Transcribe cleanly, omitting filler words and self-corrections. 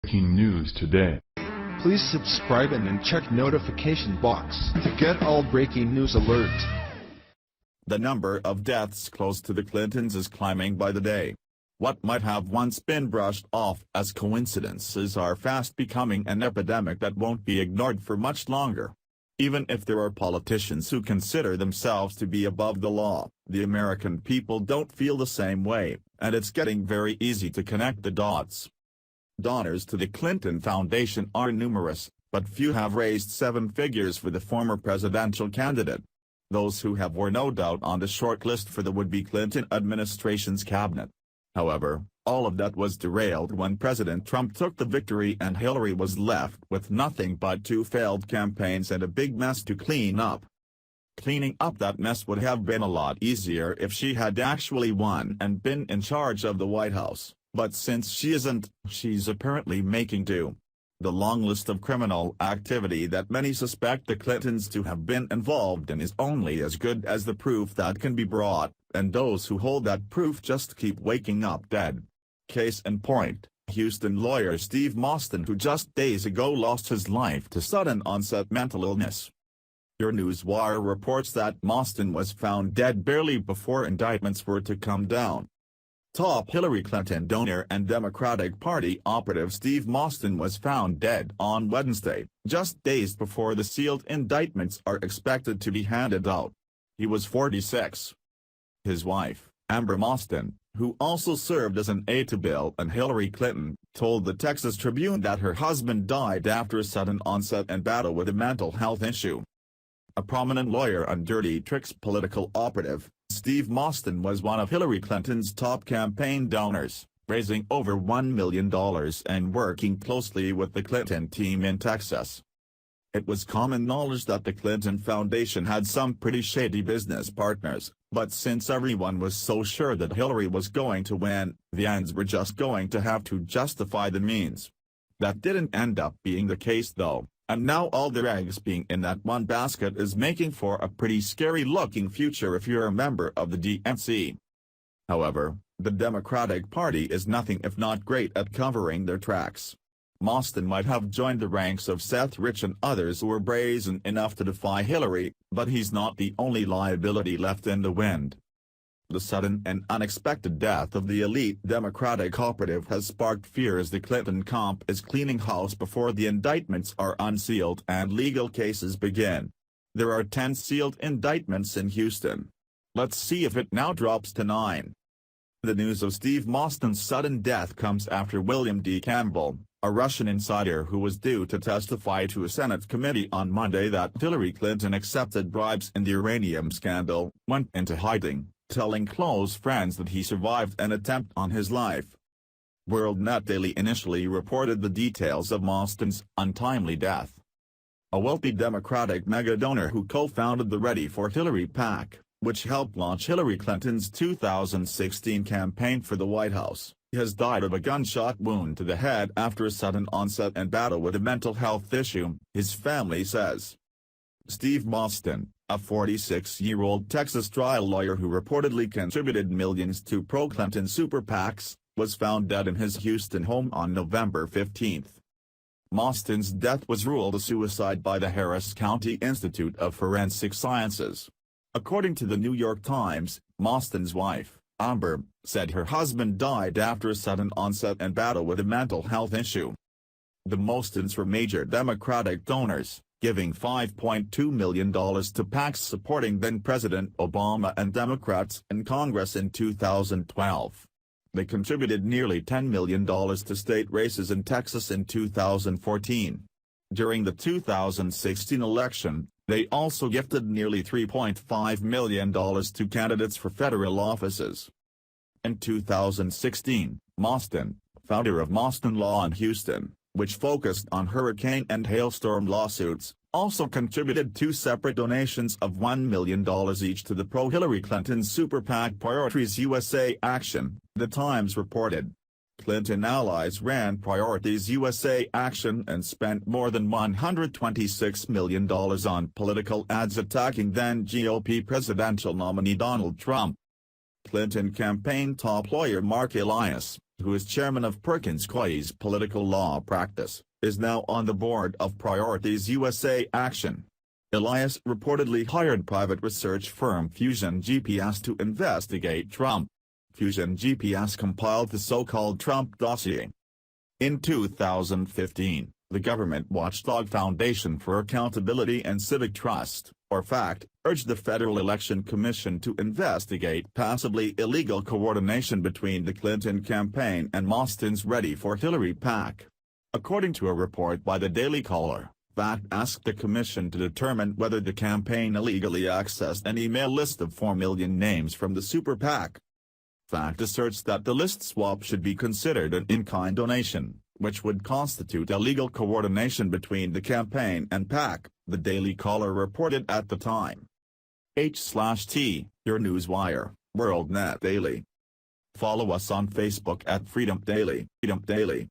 Breaking news today. Please subscribe and then check notification box to get all breaking news alerts. The number of deaths close to the Clintons is climbing by the day. What might have once been brushed off as coincidences are fast becoming an epidemic that won't be ignored for much longer. Even if there are politicians who consider themselves to be above the law, the American people don't feel the same way, and it's getting very easy to connect the dots. Donors to the Clinton Foundation are numerous, but few have raised seven figures for the former presidential candidate. Those who have were no doubt on the short list for the would-be Clinton administration's cabinet. However, all of that was derailed when President Trump took the victory and Hillary was left with nothing but two failed campaigns and a big mess to clean up. Cleaning up that mess would have been a lot easier if she had actually won and been in charge of the White House, but since she isn't, she's apparently making do. The long list of criminal activity that many suspect the Clintons to have been involved in is only as good as the proof that can be brought, and those who hold that proof just keep waking up dead. Case in point, Houston lawyer Steve Mostyn, who just days ago lost his life to sudden onset mental illness. Your Newswire reports that Mostyn was found dead barely before indictments were to come down. Top Hillary Clinton donor and Democratic Party operative Steve Mostyn was found dead on Wednesday, just days before the sealed indictments are expected to be handed out. He was 46. His wife, Amber Mostyn, who also served as an aide to Bill and Hillary Clinton, told the Texas Tribune that her husband died after a sudden onset and battle with a mental health issue. A prominent lawyer and dirty tricks political operative, Steve Mostyn was one of Hillary Clinton's top campaign donors, raising over $1 million and working closely with the Clinton team in Texas. It was common knowledge that the Clinton Foundation had some pretty shady business partners, but since everyone was so sure that Hillary was going to win, the ends were just going to have to justify the means. That didn't end up being the case though, and now all their eggs being in that one basket is making for a pretty scary-looking future if you're a member of the DNC. However, the Democratic Party is nothing if not great at covering their tracks. Mostyn might have joined the ranks of Seth Rich and others who were brazen enough to defy Hillary, but he's not the only liability left in the wind. The sudden and unexpected death of the elite Democratic operative has sparked fear as the Clinton camp is cleaning house before the indictments are unsealed and legal cases begin. There are 10 sealed indictments in Houston. Let's see if it now drops to 9. The news of Steve Mostyn's sudden death comes after William D. Campbell, a Russian insider who was due to testify to a Senate committee on Monday that Hillary Clinton accepted bribes in the uranium scandal, went into hiding, telling close friends that he survived an attempt on his life. WorldNet Daily initially reported the details of Mostyn's untimely death. A wealthy Democratic mega-donor who co-founded the Ready for Hillary PAC, which helped launch Hillary Clinton's 2016 campaign for the White House, has died of a gunshot wound to the head after a sudden onset and battle with a mental health issue, his family says. Steve Mostyn, a 46-year-old Texas trial lawyer who reportedly contributed millions to pro-Clinton super PACs, was found dead in his Houston home on November 15. Mostyn's death was ruled a suicide by the Harris County Institute of Forensic Sciences. According to the New York Times, Mostyn's wife, Amber, said her husband died after a sudden onset and battle with a mental health issue. The Mostyns were major Democratic donors, giving $5.2 million to PACs supporting then-President Obama and Democrats in Congress in 2012. They contributed nearly $10 million to state races in Texas in 2014. During the 2016 election, they also gifted nearly $3.5 million to candidates for federal offices. In 2016, Mostyn, founder of Mostyn Law in Houston, which focused on hurricane and hailstorm lawsuits, also contributed two separate donations of $1 million each to the pro-Hillary Clinton super PAC Priorities USA Action, The Times reported. Clinton allies ran Priorities USA Action and spent more than $126 million on political ads attacking then GOP presidential nominee Donald Trump. Clinton campaign top lawyer Mark Elias, who is chairman of Perkins Coie's political law practice, is now on the board of Priorities USA Action. Elias reportedly hired private research firm Fusion GPS to investigate Trump. Fusion GPS compiled the so-called Trump dossier. In 2015, the government watchdog Foundation for Accountability and Civic Trust, or FACT, urged the Federal Election Commission to investigate possibly illegal coordination between the Clinton campaign and Mostyn's Ready for Hillary PAC. According to a report by the Daily Caller, FACT asked the commission to determine whether the campaign illegally accessed an email list of 4 million names from the Super PAC. FACT asserts that the list swap should be considered an in-kind donation, which would constitute illegal coordination between the campaign and PAC, the Daily Caller reported at the time. H/T, your newswire, WorldNet Daily. Follow us on Facebook at Freedom Daily.